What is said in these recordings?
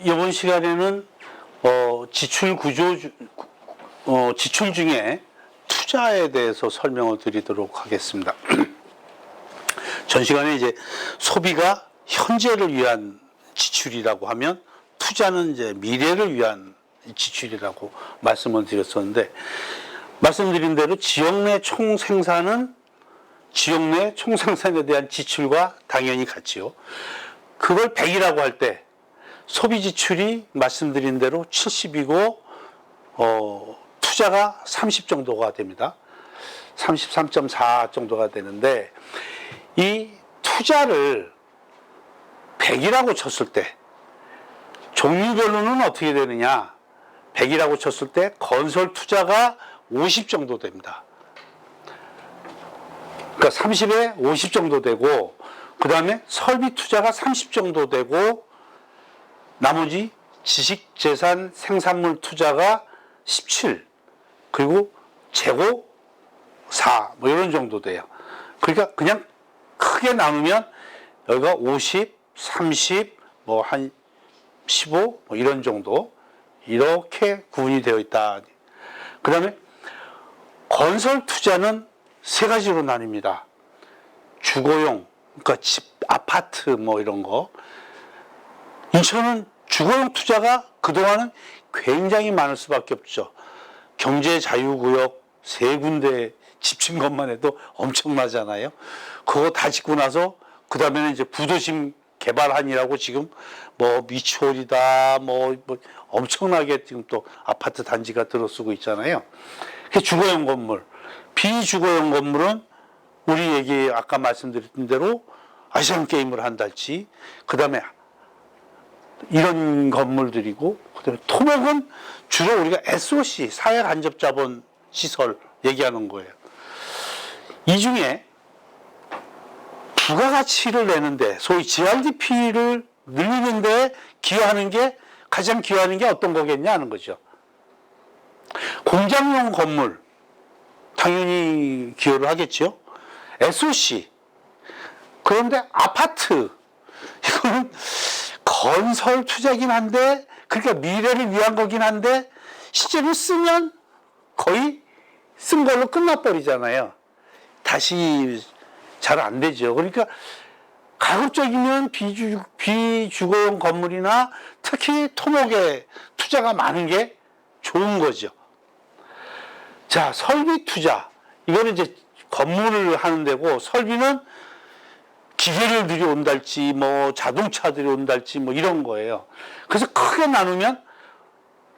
이번 시간에는 지출 구조, 지출 중에 투자에 대해서 설명을 드리도록 하겠습니다. 전 시간에 이제 소비가 현재를 위한 지출이라고 하면 투자는 이제 미래를 위한 지출이라고 말씀을 드렸었는데, 말씀드린 대로 지역 내 총생산은 지역 내 총생산에 대한 지출과 당연히 같지요. 그걸 100이라고 할 때 소비 지출이 말씀드린 대로 70이고 투자가 30 정도가 됩니다. 33.4 정도가 되는데, 이 투자를 100이라고 쳤을 때 종류별로는 어떻게 되느냐? 100이라고 쳤을 때 건설 투자가 50 정도 됩니다. 그러니까 30에 50 정도 되고, 그 다음에 설비 투자가 30 정도 되고, 나머지 지식, 재산, 생산물 투자가 17, 그리고 재고 4, 뭐 이런 정도 돼요. 그러니까 그냥 크게 나누면 여기가 50, 30, 뭐 한 15, 뭐 이런 정도, 이렇게 구분이 되어 있다. 그 다음에 건설 투자는 세 가지로 나뉩니다. 주거용, 그러니까 집, 아파트 뭐 이런 거. 인천은 주거용 투자가 그동안은 굉장히 많을 수밖에 없죠. 경제자유구역 세 군데 집진 것만 해도 엄청나잖아요. 그거 다 짓고 나서 그 다음에는 이제 구도심 개발한이라고 지금 뭐 미추홀이다 뭐 엄청나게 지금 또 아파트 단지가 들어서고 있잖아요. 그 주거용 건물, 비주거용 건물은 우리 얘기 아까 말씀드렸던 대로 아시안 게임을 한달치, 그 다음에 이런 건물들이고, 그 다음에 토목은 주로 우리가 SOC, 사회간접자본 시설 얘기하는 거예요. 이 중에 부가가치를 내는데, 소위 GRDP를 늘리는데 기여하는 게, 가장 기여하는 게 어떤 거겠냐 하는 거죠. 공장용 건물, 당연히 기여를 하겠죠. SOC, 그런데 아파트, 이거는 건설 투자긴 한데, 그러니까 미래를 위한 거긴 한데, 실제로 쓰면 거의 쓴 걸로 끝나버리잖아요. 다시 잘 안 되죠. 그러니까 가급적이면 비주거용 건물이나 특히 토목에 투자가 많은 게 좋은 거죠. 자, 설비 투자. 이거는 이제 건물을 하는 데고, 설비는 기계를 들여온달지, 뭐 자동차들이 온달지, 뭐 이런 거예요. 그래서 크게 나누면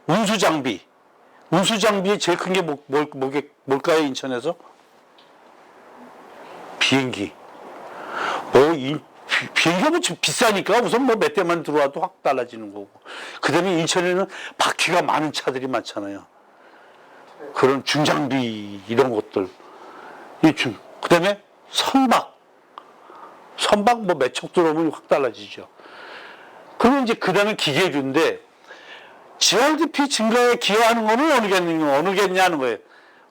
운수장비. 운수장비의 제일 큰 게 뭘까요, 인천에서? 비행기. 비행기가 뭐 비싸니까 우선 뭐 몇 대만 들어와도 확 달라지는 거고. 그 다음에 인천에는 바퀴가 많은 차들이 많잖아요. 그런 중장비, 이런 것들. 그 다음에 선박 뭐 몇 척 들어오면 확 달라지죠. 그러면 이제 그 다음에 기계류인데, GRDP 증가에 기여하는 거는 어느 겠냐는 거예요.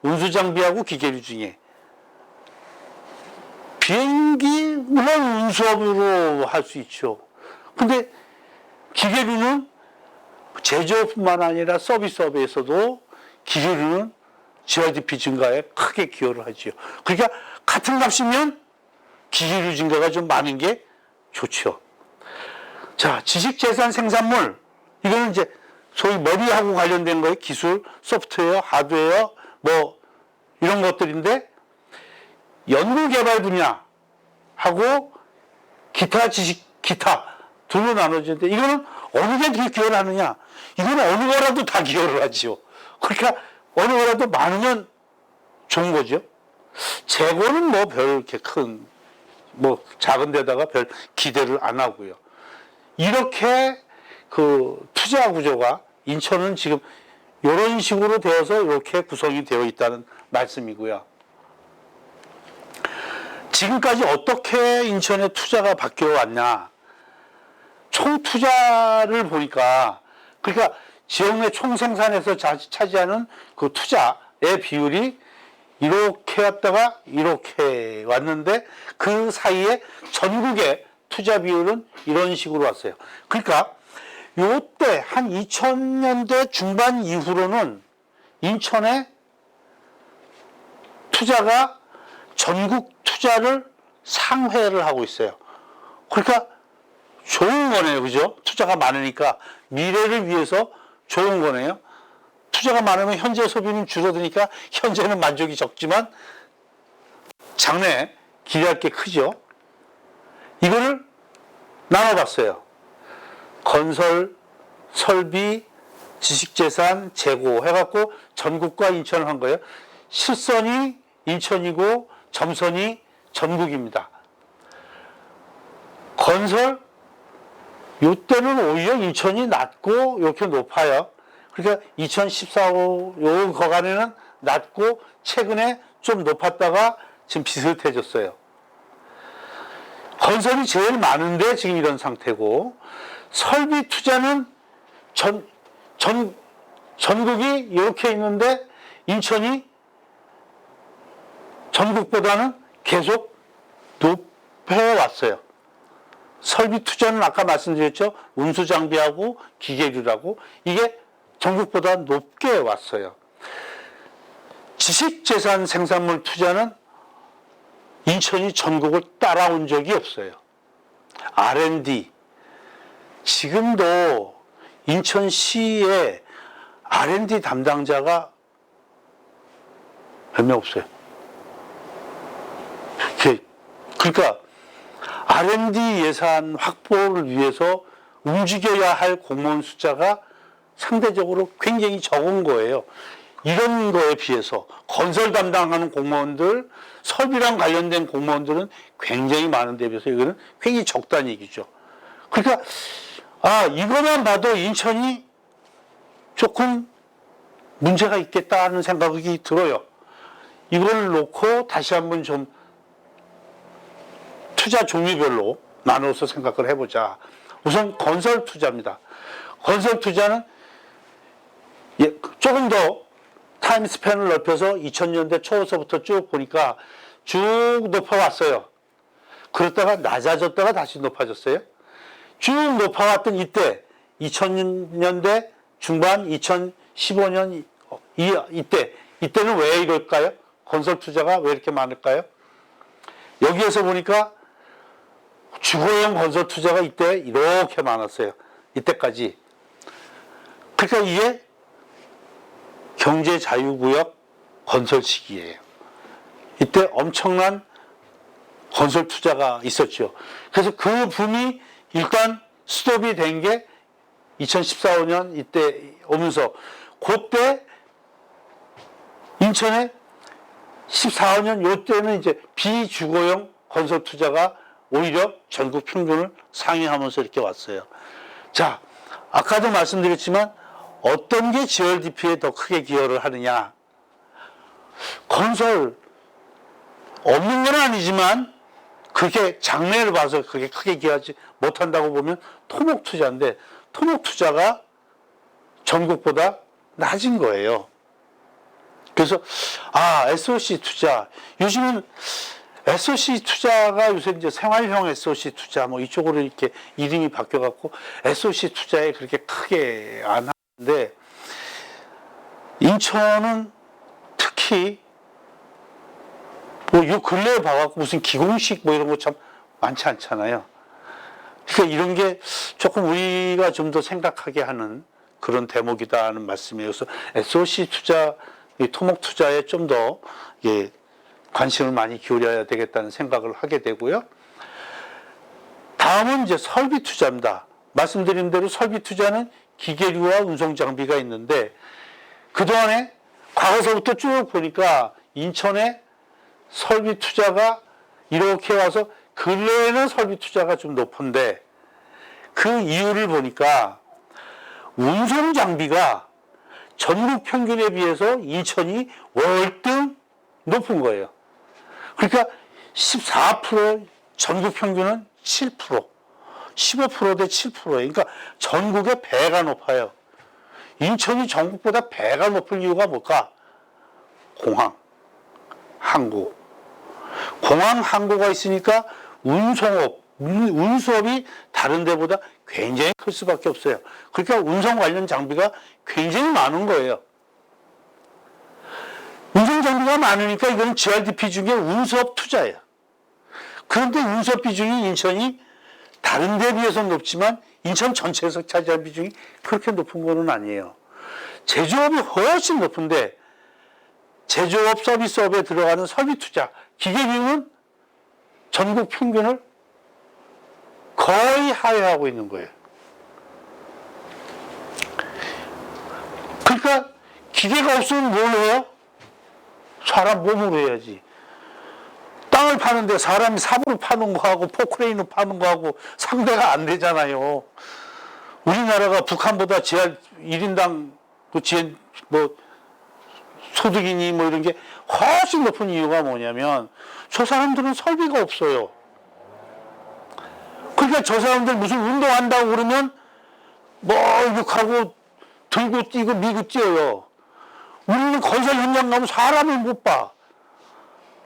운수장비하고 기계류 중에. 비행기, 물론 운수업으로 할 수 있죠. 근데 기계류는 제조업뿐만 아니라 서비스업에서도 기계류는 GRDP 증가에 크게 기여를 하죠. 그러니까 같은 값이면 기계류 증가가 좀 많은 게 좋죠. 자, 지식재산 생산물. 이거는 이제 소위 머리하고 관련된 거예요. 기술, 소프트웨어, 하드웨어, 뭐 이런 것들인데, 연구개발 분야하고 기타 지식, 기타 둘로 나눠지는데, 이거는 어느 게 기여를 하느냐? 이거는 어느 거라도 다 기여를 하지요. 그러니까 어느 거라도 많으면 좋은 거죠. 재고는 뭐 별 이렇게 뭐 작은 데다가 별 기대를 안 하고요. 이렇게 그 투자 구조가 인천은 지금 이런 식으로 되어서 이렇게 구성이 되어 있다는 말씀이고요. 지금까지 어떻게 인천의 투자가 바뀌어 왔냐? 총 투자를 보니까, 그러니까 지역 내 총생산에서 차지하는 그 투자의 비율이 이렇게 왔다가 이렇게 왔는데, 그 사이에 전국의 투자 비율은 이런 식으로 왔어요. 그러니까 요때 한 2000년대 중반 이후로는 인천에 투자가 전국 투자를 상회를 하고 있어요. 그러니까 좋은 거네요. 그죠? 투자가 많으니까 미래를 위해서 좋은 거네요. 투자가 많으면 현재 소비는 줄어드니까 현재는 만족이 적지만 장래 기대할 게 크죠. 이거를 나눠봤어요. 건설, 설비, 지식재산, 재고 해갖고 전국과 인천을 한 거예요. 실선이 인천이고 점선이 전국입니다. 건설, 이때는 오히려 인천이 낮고 이렇게 높아요. 그러니까 2014요 거간에는 낮고 최근에 좀 높았다가 지금 비슷해졌어요. 건설이 제일 많은데 지금 이런 상태고, 설비 투자는 전국이 이렇게 있는데 인천이 전국보다는 계속 높여왔어요. 설비 투자는 아까 말씀드렸죠. 운수 장비하고 기계류라고 이게 전국보다 높게 왔어요. 지식재산 생산물 투자는 인천이 전국을 따라온 적이 없어요. R&D. 지금도 인천시에 R&D 담당자가 몇 명 없어요. 그러니까 R&D 예산 확보를 위해서 움직여야 할 공무원 숫자가 상대적으로 굉장히 적은 거예요. 이런 거에 비해서 건설 담당하는 공무원들, 설비랑 관련된 공무원들은 굉장히 많은 데 비해서 이거는 굉장히 적다는 얘기죠. 그러니까 이거만 봐도 인천이 조금 문제가 있겠다 하는 생각이 들어요. 이걸 놓고 다시 한번 좀 투자 종류별로 나눠서 생각을 해보자. 우선 건설 투자입니다. 건설 투자는 조금 더 타임 스팬을 넓혀서 2000년대 초서부터 쭉 보니까 쭉 높아왔어요. 그러다가 낮아졌다가 다시 높아졌어요. 쭉 높아왔던 이때는 왜 이럴까요? 건설 투자가 왜 이렇게 많을까요? 여기에서 보니까 주거용 건설 투자가 이때 이렇게 많았어요. 이때까지. 그러니까 이게 경제자유구역 건설 시기예요. 이때 엄청난 건설 투자가 있었죠. 그래서 그 붐이 일단 스톱이 된 게 2014, 15년 이때 오면서 그때 인천에 14, 15년 요때는 이제 비주거용 건설 투자가 오히려 전국 평균을 상회하면서 이렇게 왔어요. 자, 아까도 말씀드렸지만 어떤 게 GRDP에 더 크게 기여를 하느냐. 건설 없는 건 아니지만 그렇게 장래를 봐서 그렇게 크게 기여하지 못한다고 보면 토목 투자인데 토목 투자가 전국보다 낮은 거예요. 그래서 SOC 투자, 요즘은 SOC 투자가 요새 이제 생활형 SOC 투자 뭐 이쪽으로 이렇게 이름이 바뀌어갖고 SOC 투자에 그렇게 크게 안 하는데, 인천은 특히 뭐 요 근래에 봐갖고 무슨 기공식 뭐 이런 거 참 많지 않잖아요. 그러니까 이런 게 조금 우리가 좀 더 생각하게 하는 그런 대목이다 하는 말씀이에요. 그래서 SOC 투자, 토목 투자에 좀 더 관심을 많이 기울여야 되겠다는 생각을 하게 되고요. 다음은 이제 설비 투자입니다. 말씀드린 대로 설비 투자는 기계류와 운송 장비가 있는데, 그동안에 과거서부터 쭉 보니까 인천에 설비 투자가 이렇게 와서 근래에는 설비 투자가 좀 높은데, 그 이유를 보니까 운송 장비가 전국 평균에 비해서 인천이 월등 높은 거예요. 그러니까 14%, 전국 평균은 7%, 15% 대 7%예요. 그러니까 전국의 배가 높아요. 인천이 전국보다 배가 높은 이유가 뭘까? 공항, 항구. 공항, 항구가 있으니까 운송업, 운수업이 다른 데보다 굉장히 클 수밖에 없어요. 그러니까 운송 관련 장비가 굉장히 많은 거예요. 운송 장비가 많으니까 이거는 GRDP 중에 운수업 투자예요. 그런데 운수업 비중이 인천이 다른 데 비해서 높지만 인천 전체에서 차지할 비중이 그렇게 높은 거는 아니에요. 제조업이 훨씬 높은데 제조업, 서비스업에 들어가는 설비 투자, 기계 비용은 전국 평균을 거의 하회하고 있는 거예요. 그러니까 기계가 없으면 뭘 해요? 사람 몸으로 해야지. 땅을 파는데 사람이 삽으로 파는 거하고 포크레인으로 파는 거하고 상대가 안 되잖아요. 우리나라가 북한보다 1인당 소득이니 뭐 이런 게 훨씬 높은 이유가 뭐냐면 저 사람들은 설비가 없어요. 그러니까 저 사람들 무슨 운동한다고 그러면 뭐 이렇게 하고 들고 뛰고 미고 뛰어요. 우리는 건설 현장 가면 사람을 못 봐.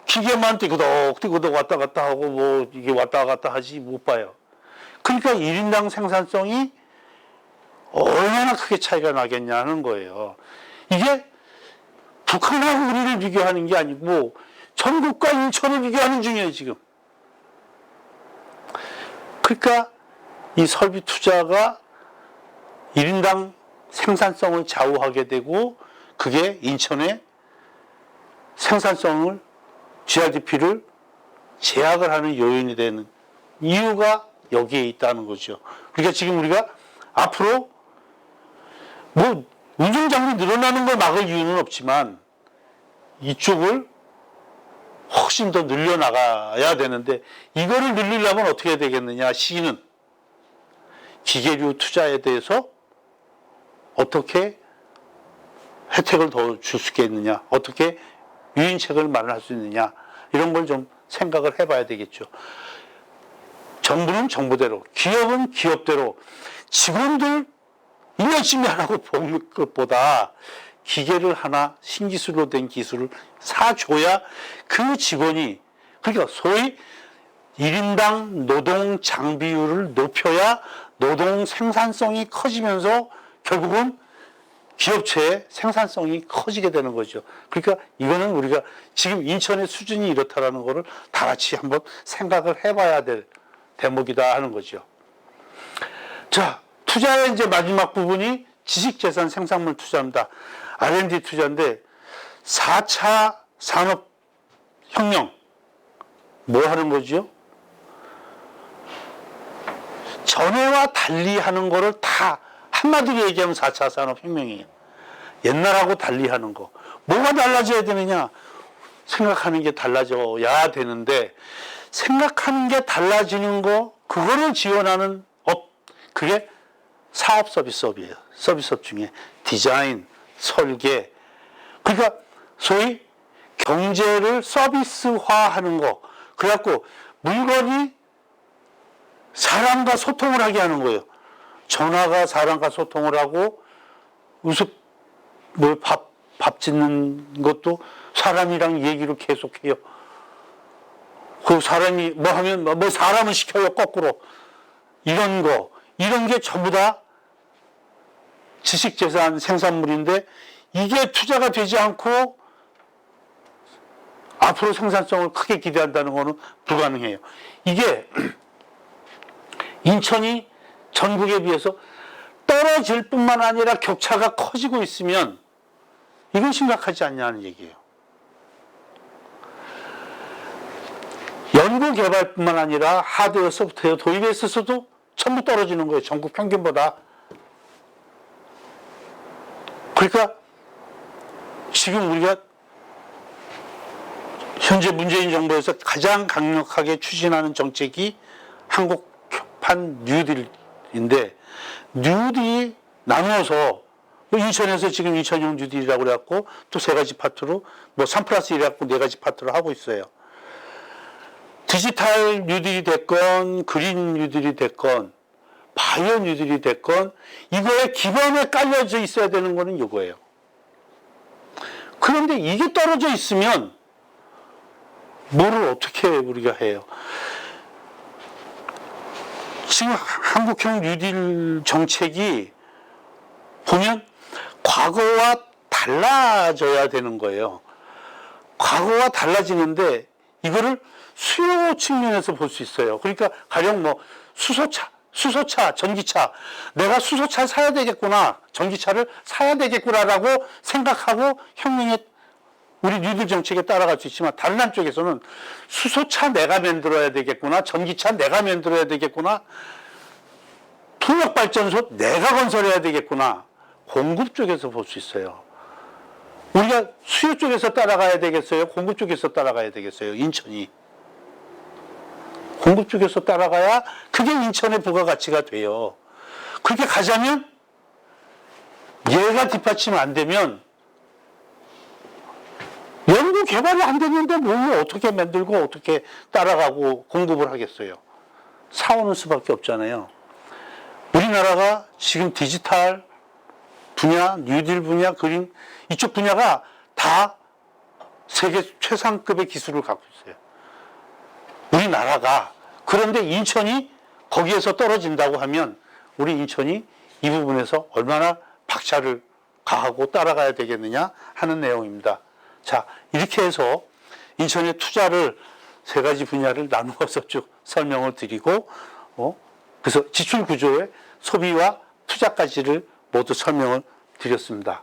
기계만 띠그덕 왔다 갔다 하고 뭐 이게 왔다 갔다 하지 못 봐요. 그러니까 1인당 생산성이 얼마나 크게 차이가 나겠냐는 거예요. 이게 북한하고 우리를 비교하는 게 아니고 전국과 인천을 비교하는 중이에요, 지금. 그러니까 이 설비 투자가 1인당 생산성을 좌우하게 되고 그게 인천의 생산성을 GRDP를 제약을 하는 요인이 되는 이유가 여기에 있다는 거죠. 그러니까 지금 우리가 앞으로 뭐 운송장비 늘어나는 걸 막을 이유는 없지만 이쪽을 훨씬 더 늘려나가야 되는데 이거를 늘리려면 어떻게 해야 되겠느냐. 시는 기계류 투자에 대해서 어떻게 혜택을 더 줄 수 있겠느냐, 어떻게 유인책을 마련할 수 있느냐, 이런 걸 좀 생각을 해봐야 되겠죠. 정부는 정부대로, 기업은 기업대로, 직원들 일 열심히 하라고 보는 것보다 기계를 하나 신기술로 된 기술을 사줘야 그 직원이, 그러니까 소위 1인당 노동 장비율을 높여야 노동 생산성이 커지면서 결국은 기업체의 생산성이 커지게 되는 거죠. 그러니까 이거는 우리가 지금 인천의 수준이 이렇다라는 거를 다 같이 한번 생각을 해봐야 될 대목이다 하는 거죠. 자, 투자의 이제 마지막 부분이 지식재산 생산물 투자입니다. R&D 투자인데 4차 산업혁명 뭐 하는 거죠? 전에와 달리 하는 거를 다 한마디로 얘기하면 4차 산업혁명이에요. 옛날하고 달리 하는 거. 뭐가 달라져야 되느냐? 생각하는 게 달라져야 되는데 생각하는 게 달라지는 거, 그거를 지원하는 업, 그게 사업 서비스업이에요. 서비스업 중에 디자인, 설계. 그러니까 소위 경제를 서비스화하는 거. 그래갖고 물건이 사람과 소통을 하게 하는 거예요. 전화가 사람과 소통을 하고 밥 짓는 것도 사람이랑 얘기를 계속해요. 그 사람이 뭐 하면 뭐 사람을 시켜요, 거꾸로. 이런 게 전부 다 지식재산 생산물인데 이게 투자가 되지 않고 앞으로 생산성을 크게 기대한다는 것은 불가능해요. 이게 인천이 전국에 비해서 떨어질 뿐만 아니라 격차가 커지고 있으면 이건 심각하지 않냐는 얘기예요. 연구개발뿐만 아니라 하드웨어, 소프트웨어 도입에 있어서도 전부 떨어지는 거예요. 전국 평균보다. 그러니까 지금 우리가 현재 문재인 정부에서 가장 강력하게 추진하는 정책이 한국판 뉴딜인데, 뉴딜이 나누어서 인천에서 지금 인천형 뉴딜이라고 그래갖고 또 3가지 파트로 뭐 3+1 해갖고 4가지 파트로 하고 있어요. 디지털 뉴딜이 됐건 그린 뉴딜이 됐건 바이오 뉴딜이 됐건 이거에 기반에 깔려져 있어야 되는 거는 이거예요. 그런데 이게 떨어져 있으면 뭐를 어떻게 우리가 해요? 지금 한국형 뉴딜 정책이 보면 과거와 달라져야 되는 거예요. 과거와 달라지는데 이거를 수요 측면에서 볼 수 있어요. 그러니까 가령 뭐 수소차, 전기차, 내가 수소차를 사야 되겠구나, 전기차를 사야 되겠구나라고 생각하고 혁명의 우리 뉴딜 정책에 따라갈 수 있지만 다른 한쪽에서는 수소차 내가 만들어야 되겠구나, 전기차 내가 만들어야 되겠구나, 풍력발전소 내가 건설해야 되겠구나, 공급 쪽에서 볼 수 있어요. 우리가 수요 쪽에서 따라가야 되겠어요? 공급 쪽에서 따라가야 되겠어요? 인천이. 공급 쪽에서 따라가야 그게 인천의 부가가치가 돼요. 그렇게 가자면 얘가 뒷받침 안 되면 연구 개발이 안 됐는데 뭘 어떻게 만들고 어떻게 따라가고 공급을 하겠어요? 사오는 수밖에 없잖아요. 우리나라가 지금 디지털 분야, 뉴딜 분야, 그린 이쪽 분야가 다 세계 최상급의 기술을 갖고 있어요. 우리나라가. 그런데 인천이 거기에서 떨어진다고 하면 우리 인천이 이 부분에서 얼마나 박차를 가하고 따라가야 되겠느냐 하는 내용입니다. 자, 이렇게 해서 인천의 투자를 세 가지 분야를 나누어서 쭉 설명을 드리고, 그래서 지출 구조의 소비와 투자까지를 모두 설명을 드렸습니다.